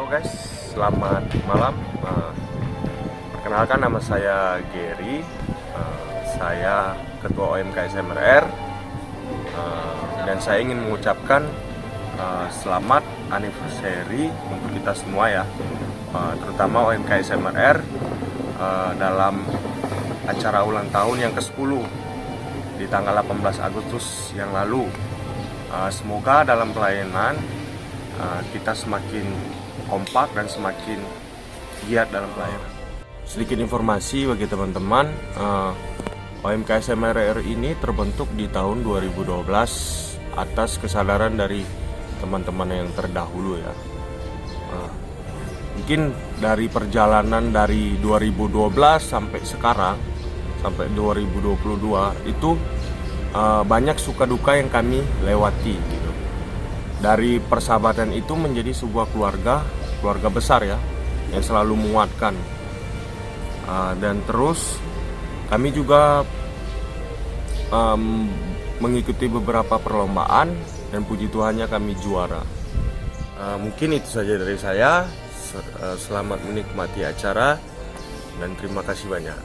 guys, selamat malam. Perkenalkan, nama saya Gary. Saya Ketua OMK SMRR, dan saya ingin mengucapkan selamat anniversary untuk kita semua ya, terutama OMK SMRR dalam acara ulang tahun yang ke-10 di tanggal 18 Agustus yang lalu. Semoga dalam pelayanan kita semakin kompak dan semakin giat dalam pelayanan. Sedikit informasi bagi teman-teman, OMK SMRR ini terbentuk di tahun 2012 atas kesadaran dari teman-teman yang terdahulu ya. Mungkin dari perjalanan dari 2012 sampai sekarang, sampai 2022 itu banyak suka duka yang kami lewati gitu. Dari persahabatan itu menjadi sebuah keluarga besar ya, yang selalu menguatkan. Dan terus kami juga mengikuti beberapa perlombaan dan puji Tuhannya kami juara. Mungkin itu saja dari saya. Selamat menikmati acara dan terima kasih banyak.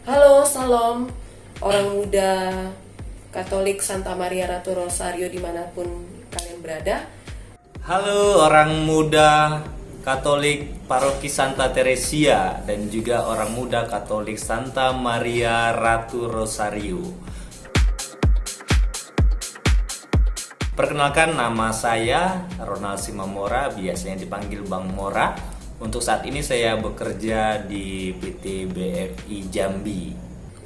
Halo, salam orang muda Katolik Santa Maria Ratu Rosario dimanapun kalian berada. Halo orang muda Katolik Paroki Santa Teresia dan juga orang muda Katolik Santa Maria Ratu Rosario. Perkenalkan, nama saya Ronald Simamora, biasanya dipanggil Bang Mora. Untuk saat ini saya bekerja di PT BFI Jambi.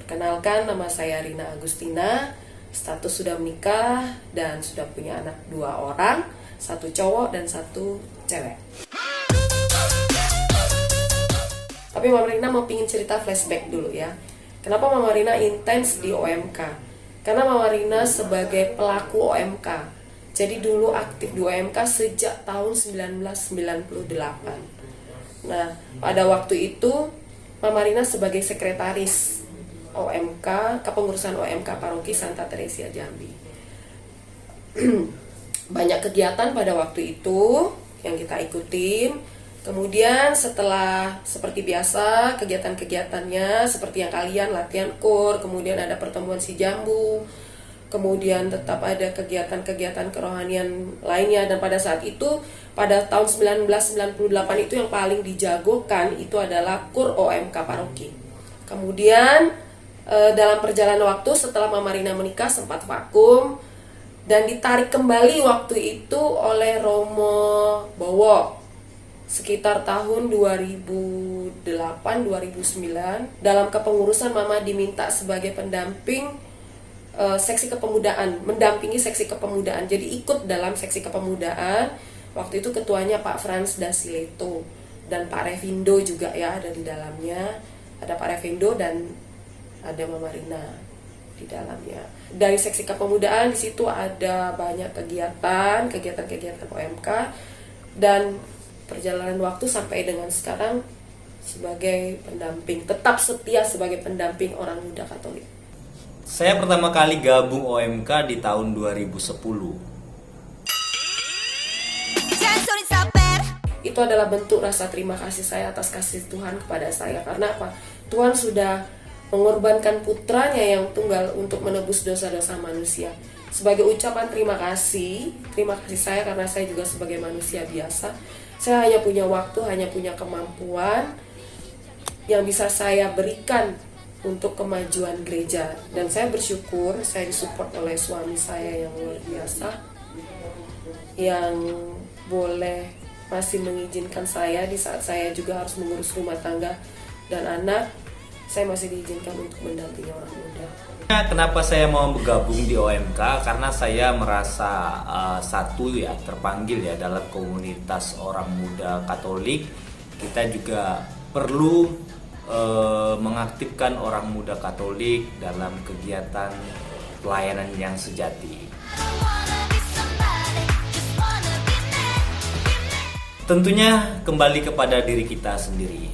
Perkenalkan, nama saya Rina Agustina. Status sudah menikah dan sudah punya anak 2 orang, 1 cowok dan 1 cewek. Tapi Mama Rina mau pingin cerita flashback dulu ya. Kenapa Mama Rina intens di OMK? Karena Mama Rina sebagai pelaku OMK. Jadi dulu aktif di OMK sejak tahun 1998. Nah, pada waktu itu Mama Rina sebagai sekretaris OMK, kepengurusan OMK Paroki Santa Teresia Jambi. Banyak kegiatan pada waktu itu yang kita ikutin. Kemudian setelah seperti biasa kegiatan-kegiatannya seperti yang kalian latihan KUR, kemudian ada pertemuan si Jambu, kemudian tetap ada kegiatan-kegiatan kerohanian lainnya. Dan pada saat itu, pada tahun 1998 itu yang paling dijagokan itu adalah KUR OMK Paroki. Kemudian dalam perjalanan waktu setelah Mama Rina menikah sempat vakum dan ditarik kembali waktu itu oleh Romo Bowo sekitar tahun 2008-2009. Dalam kepengurusan Mama diminta sebagai pendamping seksi kepemudaan, mendampingi seksi kepemudaan. Jadi ikut dalam seksi kepemudaan. Waktu itu ketuanya Pak Frans Dasileto dan Pak Revindo juga ya ada di dalamnya. Ada Pak Revindo dan ada Mama Rina di dalamnya. Dari seksi kepemudaan di situ ada banyak kegiatan OMK dan perjalanan waktu sampai dengan sekarang sebagai pendamping, tetap setia sebagai pendamping orang muda Katolik. Saya pertama kali gabung OMK di tahun 2010. Itu adalah bentuk rasa terima kasih saya atas kasih Tuhan kepada saya. Karena apa? Tuhan sudah mengorbankan putranya yang tunggal untuk menebus dosa-dosa manusia. Sebagai ucapan terima kasih saya karena saya juga sebagai manusia biasa. Saya hanya punya waktu, hanya punya kemampuan yang bisa saya berikan untuk kemajuan gereja. Dan saya bersyukur saya disupport oleh suami saya yang luar biasa, yang boleh masih mengizinkan saya di saat saya juga harus mengurus rumah tangga dan anak. Saya masih diizinkan untuk mendampingi orang muda. Kenapa saya mau bergabung di OMK? Karena saya merasa satu ya, terpanggil ya dalam komunitas orang muda Katolik. Kita juga perlu mengaktifkan orang muda Katolik dalam kegiatan pelayanan yang sejati. Tentunya kembali kepada diri kita sendiri.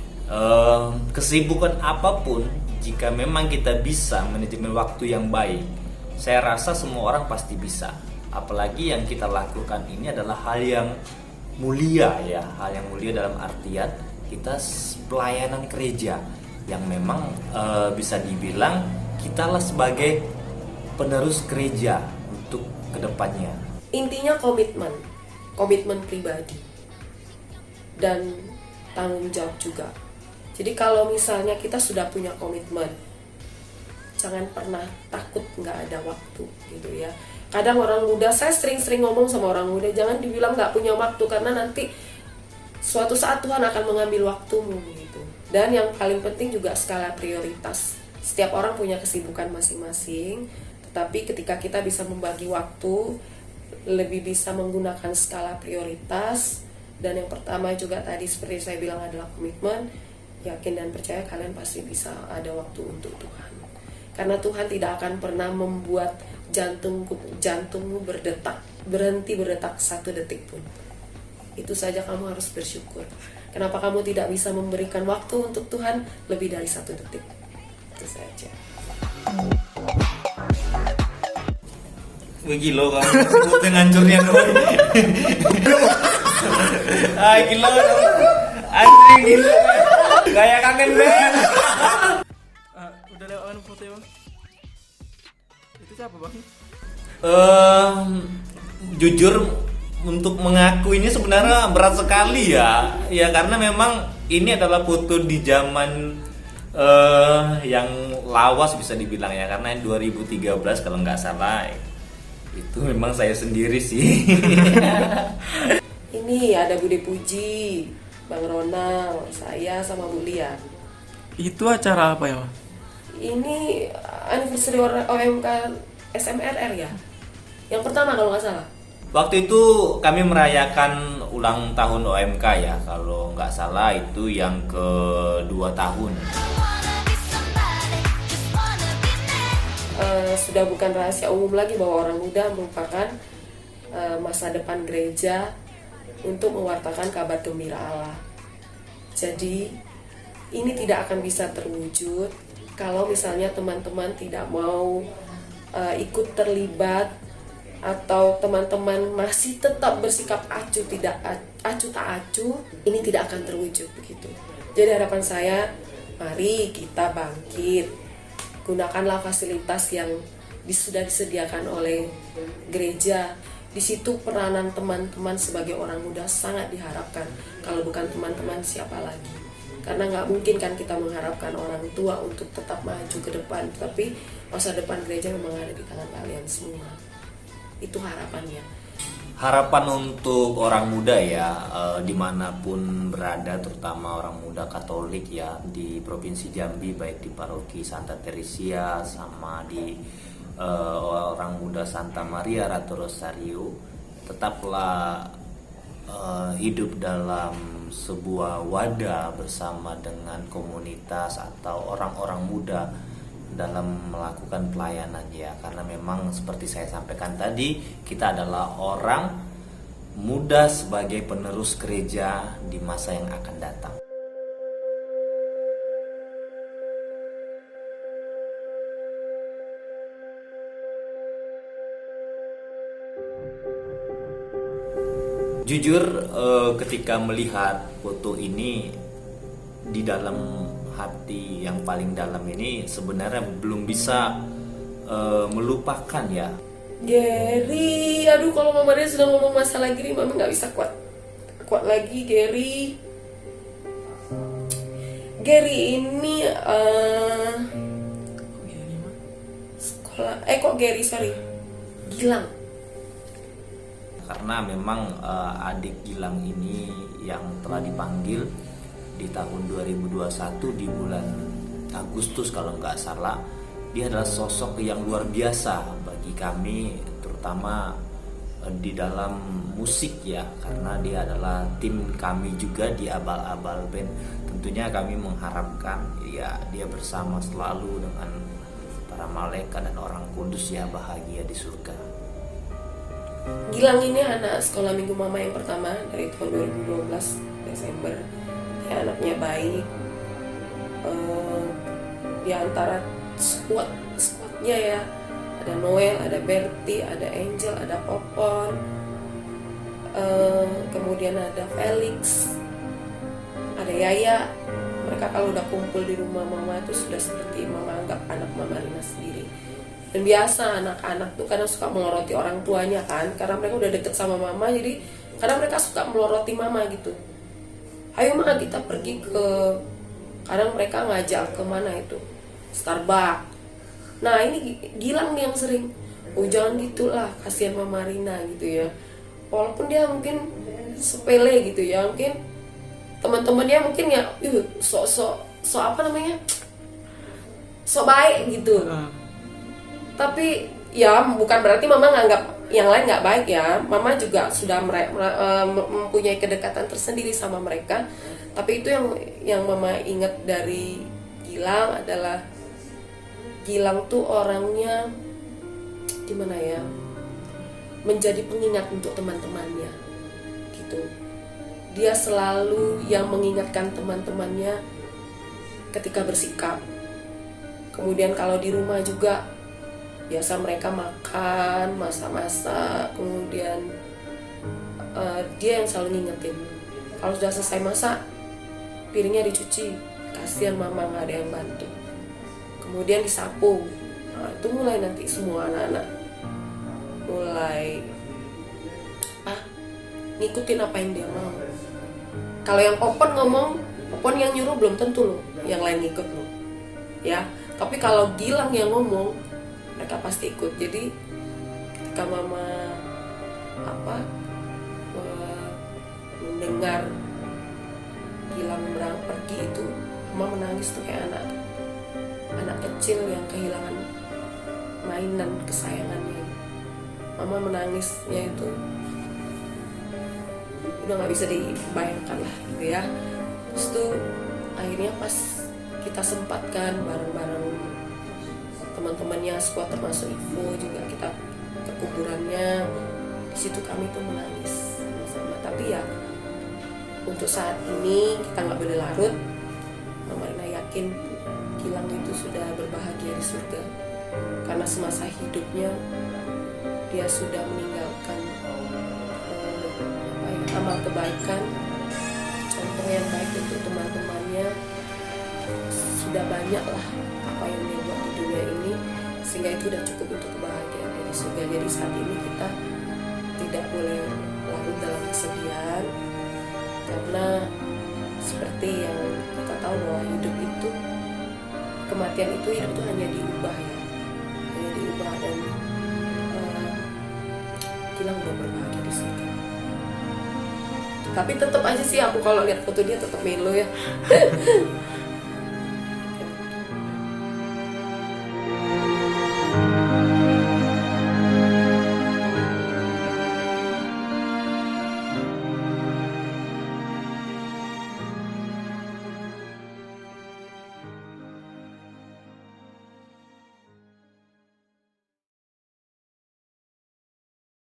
Kesibukan apapun jika memang kita bisa manajemen waktu yang baik, saya rasa semua orang pasti bisa. Apalagi yang kita lakukan ini adalah hal yang mulia ya, hal yang mulia dalam artian kita pelayanan gereja yang memang bisa dibilang kitalah sebagai penerus gereja untuk kedepannya. Intinya komitmen pribadi dan tanggung jawab juga. Jadi kalau misalnya kita sudah punya komitmen, jangan pernah takut nggak ada waktu gitu ya. Kadang orang muda, saya sering-sering ngomong sama orang muda, jangan dibilang nggak punya waktu, karena nanti suatu saat Tuhan akan mengambil waktumu gitu. Dan yang paling penting juga skala prioritas. Setiap orang punya kesibukan masing-masing, tetapi ketika kita bisa membagi waktu, lebih bisa menggunakan skala prioritas. Dan yang pertama juga tadi seperti saya bilang adalah komitmen. Yakin dan percaya kalian pasti bisa ada waktu untuk Tuhan. Karena Tuhan tidak akan pernah membuat jantungmu berhenti berdetak 1 detik pun. Itu saja kamu harus bersyukur. Kenapa kamu tidak bisa memberikan waktu untuk Tuhan lebih dari 1 detik? Itu saja. Wih gila kamu sebutnya ngancurnya dong. Gila dong. Anjing gila. Gaya kangen banget. Udah lewat foto ya bang? Itu siapa bang? Jujur untuk mengaku ini sebenarnya berat sekali ya. Ya karena memang ini adalah foto di zaman yang lawas bisa dibilang ya, karena 2013 kalau nggak salah. Itu memang saya sendiri sih. Ini ada Bude Puji, Bang Ronald, saya sama Bu Lia. Itu acara apa ya bang? Ini anniversary OMK SMRR ya? Yang pertama kalau nggak salah. Waktu itu kami merayakan ulang tahun OMK ya, kalau nggak salah itu yang ke-2 tahun. Sudah bukan rahasia umum lagi bahwa orang muda merupakan masa depan gereja untuk mewartakan kabar gembira Allah. Jadi ini tidak akan bisa terwujud kalau misalnya teman-teman tidak mau ikut terlibat, atau teman-teman masih tetap bersikap acuh tak acuh, ini tidak akan terwujud begitu. Jadi harapan saya, mari kita bangkit, gunakanlah fasilitas yang sudah disediakan oleh gereja. Di situ peranan teman-teman sebagai orang muda sangat diharapkan. Kalau bukan teman-teman siapa lagi? Karena nggak mungkin kan kita mengharapkan orang tua untuk tetap maju ke depan, tapi masa depan gereja memang ada di tangan kalian semua. Itu harapannya. Harapan untuk orang muda ya, dimanapun berada, terutama orang muda Katolik ya di Provinsi Jambi, baik di Paroki Santa Teresia sama di orang muda Santa Maria Ratu Rosario, tetaplah hidup dalam sebuah wadah bersama dengan komunitas atau orang-orang muda dalam melakukan pelayanan ya, karena memang seperti saya sampaikan tadi, kita adalah orang muda sebagai penerus gereja di masa yang akan datang. Jujur ketika melihat foto ini, di dalam hati yang paling dalam ini sebenarnya belum bisa melupakan ya. Gary, aduh kalau Mama dia sudah ngomong masalah gini, Mama nggak bisa kuat lagi. Gary ini sekolah, kok Gary, sorry, Gilang. Karena memang adik Gilang ini yang telah dipanggil di tahun 2021 di bulan Agustus kalau nggak salah, dia adalah sosok yang luar biasa bagi kami, terutama di dalam musik ya, karena dia adalah tim kami juga di Abal-Abal Band. Tentunya kami mengharapkan ya dia bersama selalu dengan para malaikat dan orang kudus ya, bahagia di surga. Gilang ini anak sekolah minggu Mama yang pertama dari tahun 2012 Desember. Ya, anaknya baik, di antara squadnya ya, ada Noel, ada Bertie, ada Angel, ada Popon, kemudian ada Felix, ada Yaya. Mereka kalau udah kumpul di rumah mama itu sudah seperti mama anggap anak mama Rina sendiri. Dan biasa anak-anak tuh kadang suka meloroti orang tuanya kan, karena mereka udah deket sama mama, jadi kadang mereka suka meloroti mama gitu. Ayo ma, kita pergi ke, kadang mereka ngajak ke mana itu, Starbucks. Nah ini Gilang nih yang sering, oh jangan gitulah, kasihan mama Rina gitu ya. Walaupun dia mungkin sepele gitu ya, mungkin teman-temannya mungkin ya so apa namanya, so baik gitu. Tapi ya bukan berarti mama nganggap yang lain nggak baik ya. Mama juga sudah mempunyai kedekatan tersendiri sama mereka. Tapi itu yang mama ingat dari Gilang adalah Gilang tuh orangnya gimana ya, menjadi pengingat untuk teman-temannya gitu. Dia selalu yang mengingatkan teman-temannya ketika bersikap. Kemudian kalau di rumah juga biasa mereka makan, masak-masak, kemudian dia yang selalu ngingetin. Kalau sudah selesai masak, piringnya dicuci, kasihan mama nggak ada yang bantu. Kemudian disapu. Nah, itu mulai nanti semua anak-anak mulai ngikutin apa yang dia mau. Kalau yang Popon ngomong, Popon yang nyuruh belum tentu loh yang lain ikut loh ya. Tapi kalau Gilang yang ngomong, mereka pasti ikut. Jadi ketika mama mendengar Gilang pergi itu, mama menangis tuh kayak anak kecil yang kehilangan mainan kesayangannya. Mama menangisnya itu udah nggak bisa dibayangkan lah gitu ya. Terus tuh akhirnya pas kita sempatkan bareng-bareng teman-temannya squad termasuk Ivo juga, kita ke kuburannya. Di situ kami tuh menangis sama-sama. Tapi ya untuk saat ini kita nggak boleh larut. Mama Rina yakin Gilang itu sudah berbahagia di surga, karena semasa hidupnya dia sudah meninggalkan amal kebaikan, contoh yang baik untuk teman-temannya. Sudah banyak lah apa yang dia buat di dunia ini, sehingga itu udah cukup untuk kebahagiaan dari surga. Jadi saat ini kita tidak boleh larut dalam kesedihan, karena seperti yang kita tahu bahwa hidup itu, kematian itu, hidup itu hanya diubah ya, hanya diubah. Dan Gilang udah berbahagia di surga. Tapi tetap aja sih aku kalau lihat foto dia tetap melo ya.